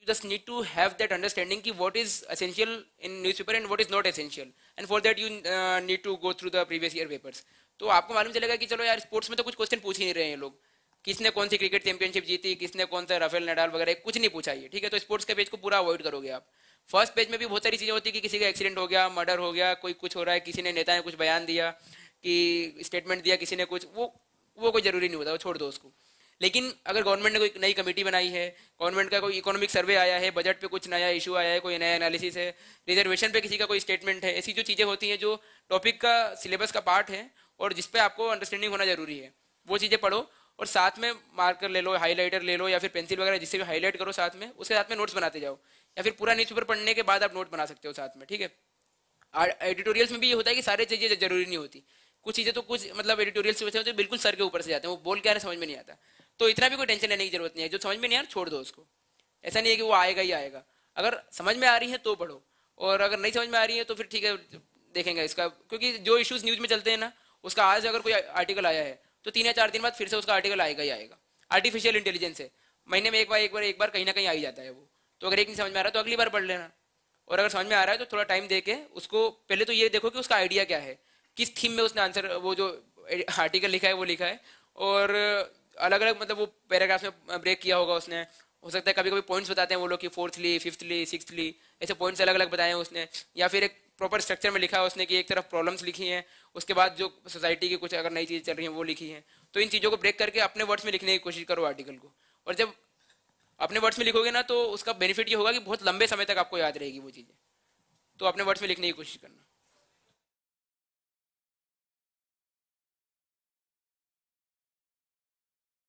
You just need to have that understanding ki what is essential in newspaper and what is not essential, and for that you need to go through the previous year papers. तो आपको मालूम चलेगा कि चलो यार sports में तो कुछ क्वेश्चन पूछ ही नहीं रहे हैं लोग, किसने कौन सी क्रिकेट चैंपियनशिप जीती, किसने कौन सा राफेल नडाल वगैरह, कुछ नहीं पूछा ये, ठीक है। तो स्पोर्ट्स के पेज को पूरा अवॉइड करोगे आप। फर्स्ट पेज में भी बहुत सारी चीज़ें होती है कि किसी का एक्सीडेंट हो गया, मर्डर हो गया, कोई कुछ हो रहा है, किसी ने नेता ने कुछ बयान दिया कि स्टेटमेंट दिया किसी ने कुछ, वो कोई ज़रूरी नहीं होता, वो छोड़ दो उसको। लेकिन अगर गवर्नमेंट ने कोई नई कमेटी बनाई है, गवर्नमेंट का कोई इकोनॉमिक सर्वे आया है, बजट पे कुछ नया इशू आया है, कोई नया एनालिसिस है, रिजर्वेशन पे किसी का कोई स्टेटमेंट है, ऐसी जो चीज़ें होती हैं जो टॉपिक का सिलेबस का पार्ट है और जिस पे आपको अंडरस्टैंडिंग होना जरूरी है, वो चीज़ें पढ़ो। और साथ में मार्कर ले लो, हाईलाइटर ले लो या फिर पेंसिल वगैरह, जिससे भी हाईलाइट करो साथ में, उसके साथ में नोट्स बनाते जाओ, या फिर पूरा न्यूज़पेपर पढ़ने के बाद आप नोट बना सकते हो साथ में, ठीक है। एडिटोरियल्स में भी ये होता है कि सारी चीज़ें जरूरी नहीं होती, कुछ चीज़ें तो कुछ मतलब एडिटोरियल से होते हैं बिल्कुल सर के ऊपर से जाते हैं, वो बोल क्या है समझ में नहीं आता। तो इतना भी कोई टेंशन लेने की जरूरत नहीं है, जो समझ में नहीं आ रहा छोड़ दो उसको। ऐसा नहीं है कि वो आएगा ही आएगा, अगर समझ में आ रही है तो पढ़ो, और अगर नहीं समझ में आ रही है तो फिर ठीक है देखेंगे इसका, क्योंकि जो इश्यूज न्यूज़ में चलते हैं ना, उसका आज अगर कोई आर्टिकल आया है तो 3 या 4 दिन बाद फिर से उसका आर्टिकल आएगा ही आएगा। आर्टिफिशियल इंटेलिजेंस है, महीने में एक बार कहीं ना कहीं आ ही जाता है वो। तो अगर एक नहीं समझ में आ रहा तो अगली बार पढ़ लेना, और अगर समझ में आ रहा है तो थोड़ा टाइम दे के उसको पहले तो ये देखो कि उसका आइडिया क्या है, किस थीम में उसने आंसर वो जो आर्टिकल लिखा है वो लिखा है, और अलग अलग मतलब वो पैराग्राफ्स में ब्रेक किया होगा उसने। हो सकता है कभी कभी पॉइंट्स बताते हैं वो लोग कि फोर्थली, फिफ्थली, सिक्स्थली, ऐसे पॉइंट्स अलग अलग बताए हैं उसने, या फिर एक प्रॉपर स्ट्रक्चर में लिखा है उसने कि एक तरफ प्रॉब्लम्स लिखी हैं, उसके बाद जो सोसाइटी की कुछ अगर नई चीज़ें चल रही हैं वो लिखी हैं। तो इन चीज़ों को ब्रेक करके अपने वर्ड्स में लिखने की कोशिश करो आर्टिकल को, और जब अपने वर्ड्स में लिखोगे ना तो उसका बेनिफिट ये होगा कि बहुत लंबे समय तक आपको याद रहेगी वो चीज़ें। तो अपने वर्ड्स में लिखने की कोशिश करना।